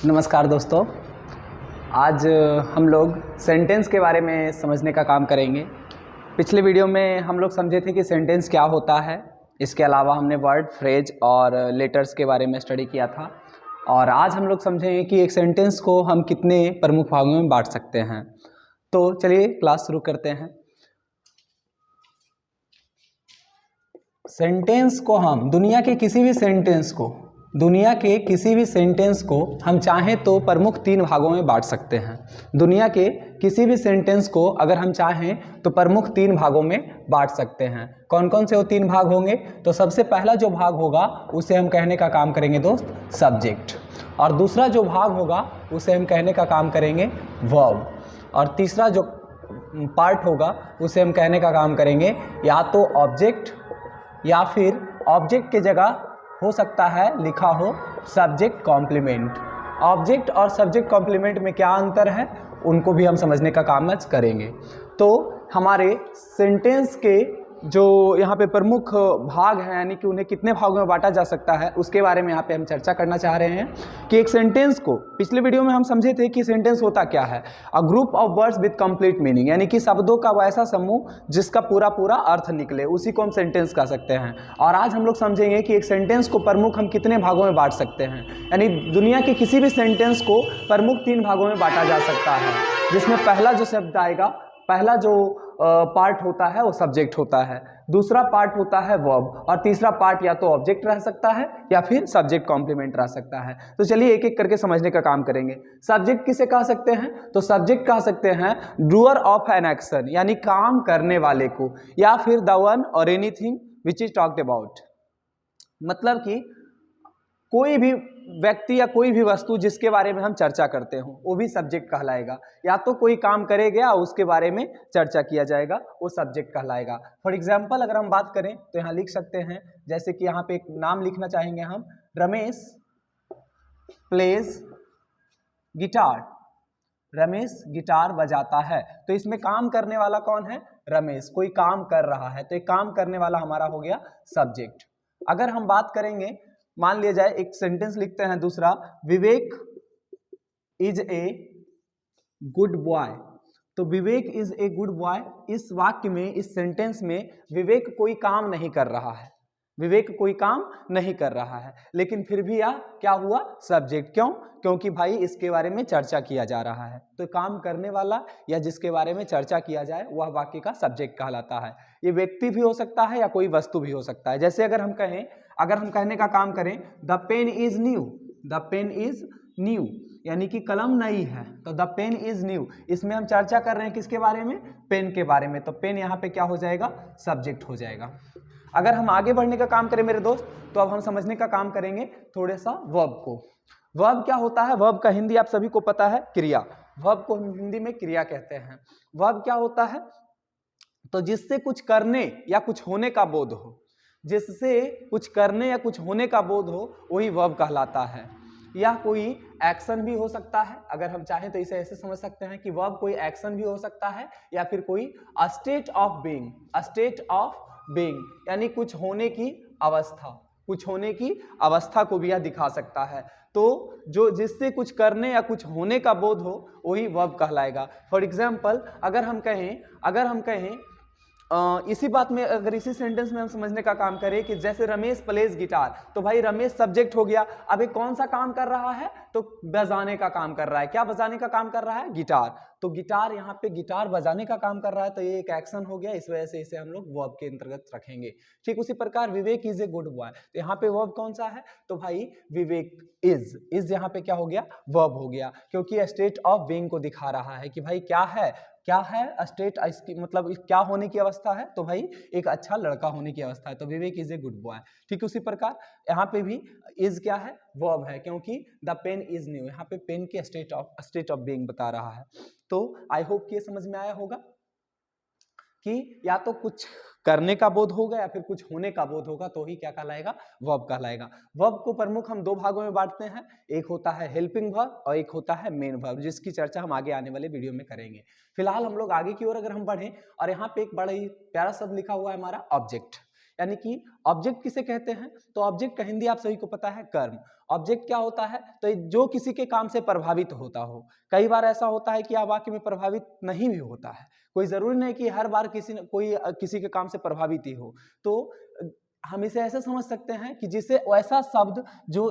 नमस्कार दोस्तों। आज हम लोग सेंटेंस के बारे में समझने का काम करेंगे। पिछले वीडियो में हम लोग समझे थे कि सेंटेंस क्या होता है। इसके अलावा हमने वर्ड, फ्रेज और लेटर्स के बारे में स्टडी किया था। और आज हम लोग समझेंगे कि एक सेंटेंस को हम कितने प्रमुख भागों में बांट सकते हैं। तो चलिए क्लास शुरू करते हैं। सेंटेंस को हम दुनिया के किसी भी सेंटेंस को हम चाहें तो प्रमुख तीन भागों में बांट सकते हैं। दुनिया के किसी भी सेंटेंस को अगर हम चाहें तो प्रमुख तीन भागों में बांट सकते हैं। कौन कौन से वो तीन भाग होंगे? तो सबसे पहला जो भाग होगा उसे हम कहने का काम करेंगे दोस्त सब्जेक्ट, और दूसरा जो भाग होगा उसे हम कहने का काम करेंगे वर्ब, और तीसरा जो पार्ट होगा उसे हम कहने का काम करेंगे या तो ऑब्जेक्ट या फिर ऑब्जेक्ट के जगह हो सकता है लिखा हो सब्जेक्ट कॉम्प्लीमेंट। ऑब्जेक्ट और सब्जेक्ट कॉम्प्लीमेंट में क्या अंतर है उनको भी हम समझने का काम आज करेंगे। तो हमारे सेंटेंस के जो यहाँ पे प्रमुख भाग हैं, यानी कि उन्हें कितने भागों में बांटा जा सकता है, उसके बारे में यहाँ पे हम चर्चा करना चाह रहे हैं। कि एक सेंटेंस को पिछले वीडियो में हम समझे थे कि सेंटेंस होता क्या है, a group of words with complete meaning, यानी कि शब्दों का वैसा समूह जिसका पूरा पूरा अर्थ निकले, उसी को हम सेंटेंस कह सकते हैं। और आज हम लोग समझेंगे कि एक सेंटेंस को प्रमुख हम कितने भागों में बांट सकते हैं। यानी दुनिया के किसी भी सेंटेंस को प्रमुख तीन भागों में बांटा जा सकता है, जिसमें पहला जो शब्द आएगा, पहला जो पार्ट होता है वो सब्जेक्ट होता है, दूसरा पार्ट होता है वर्ब, और तीसरा पार्ट या तो ऑब्जेक्ट रह सकता है या फिर सब्जेक्ट कॉम्प्लीमेंट रह सकता है। तो चलिए एक एक करके समझने का काम करेंगे। सब्जेक्ट किसे कह सकते हैं? तो सब्जेक्ट कह सकते हैं डूअर ऑफ एन एक्शन, यानी काम करने वाले को, या फिर द वन और anything which is talked about. मतलब कि कोई भी व्यक्ति या कोई भी वस्तु जिसके बारे में हम चर्चा करते हो वो भी सब्जेक्ट कहलाएगा। या तो कोई काम करेगा उसके बारे में चर्चा किया जाएगा, वो सब्जेक्ट कहलाएगा। फॉर एग्जाम्पल अगर हम बात करें तो यहाँ लिख सकते हैं, जैसे कि यहाँ पे एक नाम लिखना चाहेंगे हम, Ramesh plays guitar. Ramesh guitar बजाता है। तो इसमें काम करने वाला कौन है? रमेश। कोई काम कर रहा है तो एक काम करने वाला हमारा हो गया सब्जेक्ट। अगर हम बात करेंगे, मान लिया जाए एक सेंटेंस लिखते हैं दूसरा, विवेक इज ए गुड बॉय। तो विवेक इज ए गुड बॉय, इस वाक्य में, इस सेंटेंस में विवेक कोई काम नहीं कर रहा है, विवेक कोई काम नहीं कर रहा है, लेकिन फिर भी यह क्या हुआ? सब्जेक्ट। क्यों? क्योंकि भाई इसके बारे में चर्चा किया जा रहा है। तो काम करने वाला या जिसके बारे में चर्चा किया जाए वह वाक्य का सब्जेक्ट कहलाता है। ये व्यक्ति भी हो सकता है या कोई वस्तु भी हो सकता है। जैसे अगर हम कहें, अगर हम कहने का काम करें the pen is new, the pen is new, यानी कि कलम नई है, तो द पेन इज न्यू, इसमें हम चर्चा कर रहे हैं किसके बारे में? पेन के बारे में। तो पेन यहाँ पे क्या हो जाएगा? सब्जेक्ट हो जाएगा। अगर हम आगे बढ़ने का काम करें मेरे दोस्त, तो अब हम समझने का काम करेंगे थोड़े सा वर्ब को। वर्ब क्या होता है? वर्ब का हिंदी आप सभी को पता है, क्रिया। वर्ब को हम हिंदी में क्रिया कहते हैं। वर्ब क्या होता है? तो जिससे कुछ करने या कुछ होने का बोध हो, जिससे कुछ करने या कुछ होने का बोध हो, वही वर्ब कहलाता है। या कोई एक्शन भी हो सकता है, अगर हम चाहें तो इसे ऐसे समझ सकते हैं कि वर्ब कोई एक्शन भी हो सकता है, या फिर कोई state of being, state of being, यानी कुछ होने की अवस्था, कुछ होने की अवस्था को भी यह दिखा सकता है। तो जो जिससे कुछ करने या कुछ होने का बोध हो वही वर्ब कहलाएगा। फॉर एग्जाम्पल अगर हम कहें इसी बात में, अगर इसी सेंटेंस में हम समझने का काम करें कि जैसे रमेश प्लेज गिटार, तो भाई रमेश सब्जेक्ट हो गया। अब ये कौन सा काम कर रहा है? तो बजाने का काम कर रहा है। क्या बजाने का काम कर रहा है? गिटार। तो गिटार, यहाँ पे गिटार बजाने का काम कर रहा है, तो ये एक एक्शन हो गया, इस वजह से इसे हम लोग वर्ब के अंतर्गत रखेंगे। ठीक उसी प्रकार विवेक इज ए गुड बॉय, तो यहाँ पे वर्ब कौन सा है? तो भाई विवेक इज यहाँ पे क्या हो गया? वर्ब हो गया, क्योंकि स्टेट ऑफ बीइंग को दिखा रहा है कि भाई क्या है स्टेट, इसकी मतलब क्या होने की अवस्था है? तो भाई एक अच्छा लड़का होने की अवस्था है। तो विवेक इज ए गुड बॉय। ठीक उसी प्रकार यहाँ पे भी इज क्या है? वर्ब है, क्योंकि द पेन इज न्यू, यहाँ पे पेन के स्टेट ऑफ बीइंग बता रहा है। तो आई होप कि ये समझ में आया होगा कि या तो कुछ करने का बोध होगा या फिर कुछ होने का बोध होगा, तो ही क्या कहलाएगा? वर्ब कहलाएगा। वर्ब को प्रमुख हम दो भागों में बांटते हैं, एक होता है हेल्पिंग वर्ब और एक होता है मेन वर्ब, जिसकी चर्चा हम आगे आने वाले वीडियो में करेंगे। फिलहाल हम लोग आगे की ओर अगर हम बढ़ें, और यहाँ पे एक बड़ा ही प्यारा शब्द लिखा हुआ है हमारा ऑब्जेक्ट। यानी कि ऑब्जेक्ट किसे कहते हैं, तो ऑब्जेक्ट का हिंदी आप सभी को पता है कर्म। ऑब्जेक्ट क्या होता है, तो जो किसी के काम से प्रभावित होता हो। कई बार ऐसा होता है कि आप वाक्य में प्रभावित नहीं भी होता है, कोई जरूरी नहीं कि हर बार किसी के काम से प्रभावित ही हो। तो हम इसे ऐसे समझ सकते हैं कि जिसे ऐसा शब्द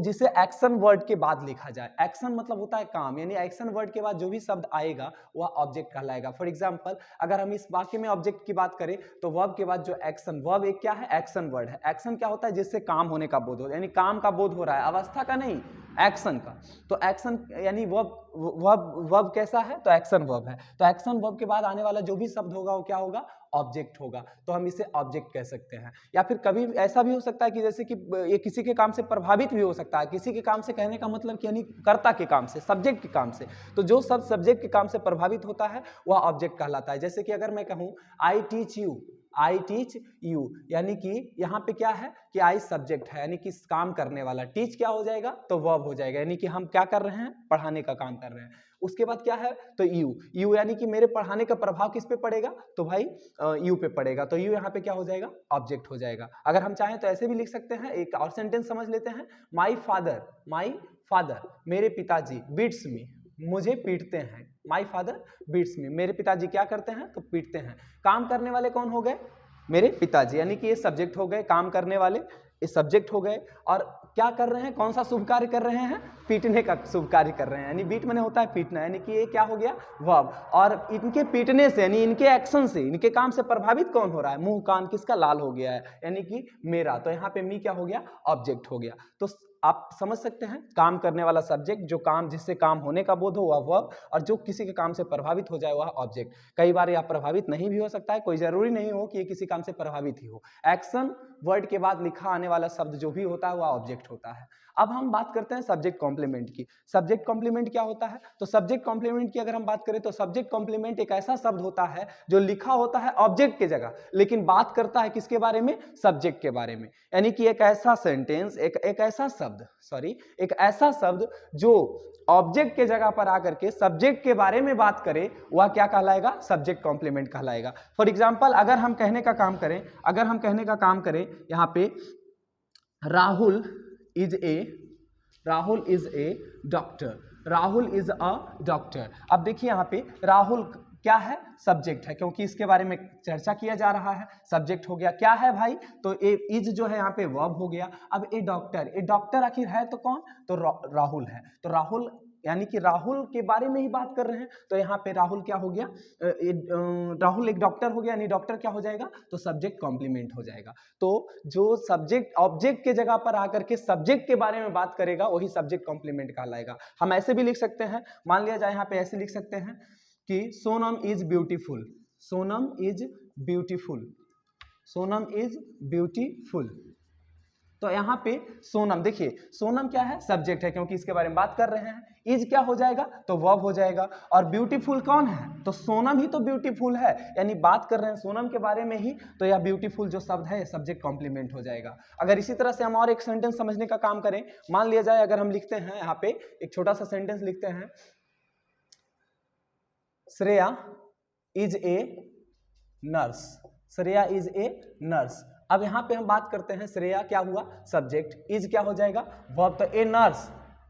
जिसे एक्शन वर्ड के बाद लिखा जाए। एक्शन मतलब होता है काम, यानी एक्शन वर्ड के बाद जो भी शब्द आएगा वह ऑब्जेक्ट कहलाएगा। फॉर एग्जांपल अगर हम इस वाक्य में ऑब्जेक्ट की बात करें तो वर्ब के बाद जो एक्शन, वर्ब एक क्या है, एक्शन वर्ड है। एक्शन क्या होता है, जिससे काम होने का बोध हो, यानी काम का बोध हो रहा है, अवस्था का नहीं, एक्शन का। तो एक्शन यानी वर्ब कैसा है, तो एक्शन वर्ब है। तो एक्शन वर्ब के बाद आने वाला जो भी शब्द होगा वो क्या होगा, ऑब्जेक्ट होगा। तो हम इसे ऑब्जेक्ट कह सकते हैं। या फिर कभी ऐसा भी हो सकता है कि जैसे कि ये किसी के काम से प्रभावित भी हो सकता है। किसी के काम से कहने का मतलब कि यानी कर्ता के काम से, सब्जेक्ट के काम से। तो जो सब सब्जेक्ट के काम से प्रभावित होता है वह ऑब्जेक्ट कहलाता है। जैसे कि अगर मैं कहूँ I teach you, I teach you, यानी कि यहाँ पे क्या है कि आई सब्जेक्ट है, यानी कि काम करने वाला। टीच क्या हो जाएगा, तो वर्ब हो जाएगा, यानी कि हम क्या कर रहे हैं, पढ़ाने का काम कर रहे हैं। उसके बाद क्या है, तो यू यानी कि मेरे पढ़ाने का प्रभाव किस पे पड़ेगा, तो भाई यू पे पड़ेगा। तो यू यहाँ पे क्या हो जाएगा, ऑब्जेक्ट हो जाएगा। अगर हम चाहें तो ऐसे भी लिख सकते हैं, एक और सेंटेंस समझ लेते हैं। माई फादर, मेरे पिताजी, बीट्स मी, मुझे पीटते हैं। माई फादर बीट्स मी, मेरे पिताजी क्या करते हैं, तो पीटते हैं। काम करने वाले कौन हो गए, मेरे पिताजी, यानी कि ये सब्जेक्ट हो गए, काम करने वाले ये सब्जेक्ट हो गए। और क्या कर रहे हैं, कौन सा शुभ कार्य कर रहे हैं, पीटने का शुभ कार्य कर रहे हैं। यानी बीट मैंने होता है पीटना, यानी कि ये क्या हो गया, वर्ब। और इनके पीटने से यानी इनके एक्शन से, इनके काम से प्रभावित कौन हो रहा है, मुंह कान किसका लाल हो गया है, यानी कि मेरा। तो यहाँ पे मी क्या हो गया, ऑब्जेक्ट हो गया। तो आप समझ सकते हैं, काम करने वाला सब्जेक्ट, जो काम जिससे काम होने का बोध हो वह वर्ब, और जो किसी के काम से प्रभावित हो जाए वह ऑब्जेक्ट। कई बार यह प्रभावित नहीं भी हो सकता है, कोई जरूरी नहीं हो कि ये किसी काम से प्रभावित ही हो। एक्शन वर्ड के बाद लिखा आने वाला शब्द जो भी होता है वह ऑब्जेक्ट होता है। अब हम बात करते हैं सब्जेक्ट कॉम्प्लीमेंट की। सब्जेक्ट कॉम्प्लीमेंट क्या होता है, तो सब्जेक्ट कॉम्प्लीमेंट की अगर हम बात करें तो सब्जेक्ट कॉम्प्लीमेंट एक ऐसा शब्द होता है जो लिखा होता है ऑब्जेक्ट के जगह, लेकिन बात करता है किसके बारे में, सब्जेक्ट के बारे में। यानी कि एक ऐसा सेंटेंस, एक ऐसा शब्द जो ऑब्जेक्ट के जगह पर आकर के सब्जेक्ट के बारे में बात करे वह क्या कहलाएगा, सब्जेक्ट कॉम्प्लीमेंट कहलाएगा। फॉर एग्जांपल अगर हम कहने का काम करें यहाँ पे राहुल इज ए डॉक्टर। अब देखिए यहाँ पे राहुल क्या है, सब्जेक्ट है, क्योंकि इसके बारे में चर्चा किया जा रहा है, सब्जेक्ट हो गया। क्या है भाई, तो ए इज जो है यहाँ पे वर्ब हो गया। अब ए डॉक्टर आखिर है तो कौन, तो राहुल है। तो राहुल यानी कि राहुल के बारे में ही बात कर रहे हैं, तो यहाँ पे राहुल क्या हो गया, राहुल एक डॉक्टर हो गया, यानी डॉक्टर क्या हो जाएगा, तो सब्जेक्ट कॉम्प्लीमेंट हो जाएगा। तो जो सब्जेक्ट ऑब्जेक्ट के जगह पर आकर के सब्जेक्ट के बारे में बात करेगा वही सब्जेक्ट कॉम्प्लीमेंट कहलाएगा। हम ऐसे भी लिख सकते हैं, मान लिया जाए यहाँ पे ऐसे लिख सकते हैं कि सोनम इज ब्यूटीफुल। तो यहाँ पे सोनम, देखिए सोनम क्या है, सब्जेक्ट है, क्योंकि इसके बारे में बात कर रहे हैं। इज क्या हो जाएगा, तो वर्ब हो जाएगा। और ब्यूटीफुल कौन है, तो सोनम ही तो ब्यूटीफुल है, यानी बात कर रहे हैं सोनम के बारे में ही, तो यह ब्यूटीफुल जो शब्द है सब्जेक्ट कॉम्प्लीमेंट हो जाएगा। अगर इसी तरह से हम और एक सेंटेंस समझने का काम करें, मान लिया जाए अगर हम लिखते हैं यहाँ पे एक छोटा सा सेंटेंस लिखते हैं, श्रेया इज ए नर्स। अब यहां पे हम बात करते हैं, श्रेया क्या हुआ, सब्जेक्ट, इज क्या हो जाएगा, वर्ब। तो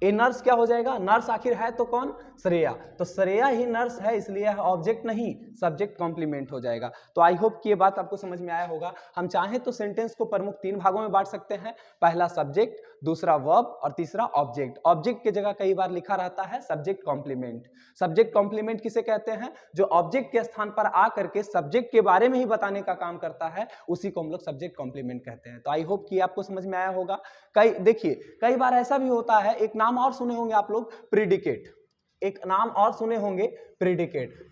ए नर्स क्या हो जाएगा, नर्स आखिर है तो कौन, श्रेया। तो श्रेया ही नर्स है, इसलिए ऑब्जेक्ट नहीं सब्जेक्ट कॉम्प्लीमेंट हो जाएगा। तो आई होप कि ये बात आपको समझ में आया होगा। हम चाहें तो सेंटेंस को प्रमुख 3 भागों में बांट सकते हैं, पहला सब्जेक्ट, दूसरा वर्ब और तीसरा ऑब्जेक्ट। ऑब्जेक्ट की जगह कई बार लिखा रहता है सब्जेक्ट कॉम्प्लीमेंट। सब्जेक्ट कॉम्प्लीमेंट किसे कहते हैं, जो ऑब्जेक्ट के स्थान पर आकर के सब्जेक्ट के बारे में ही बताने का काम करता है, उसी को हम लोग सब्जेक्ट कॉम्प्लीमेंट कहते हैं। तो आई होप कि आपको समझ में आया होगा। देखिए कई बार ऐसा भी होता है, एक नाम और सुने होंगे आप लोग, प्रीडिकेट।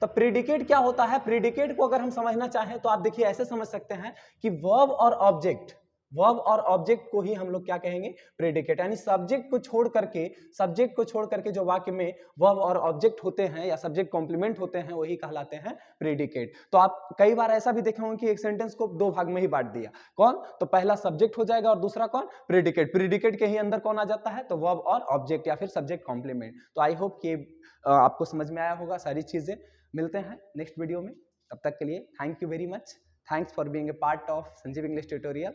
तो प्रीडिकेट क्या होता है, प्रीडिकेट को अगर हम समझना चाहें तो आप देखिए ऐसे समझ सकते हैं कि वर्ब और ऑब्जेक्ट को ही हम लोग क्या कहेंगे, प्रेडिकेट। यानी सब्जेक्ट को छोड़ करके जो वाक्य में वर्ब और ऑब्जेक्ट होते हैं या सब्जेक्ट कॉम्प्लीमेंट होते हैं वही कहलाते हैं प्रेडिकेट। तो आप कई बार ऐसा भी देखे होंगे कि एक सेंटेंस को 2 भाग में ही बांट दिया, कौन, तो पहला सब्जेक्ट हो जाएगा और दूसरा कौन, प्रेडिकेट के ही अंदर कौन आ जाता है, तो वर्ब और ऑब्जेक्ट या फिर सब्जेक्ट कॉम्प्लीमेंट। तो आई होप कि आपको समझ में आया होगा सारी चीजें। मिलते हैं नेक्स्ट वीडियो में, तब तक के लिए thank you very much. Thanks for being a part of Sanjeev English tutorial.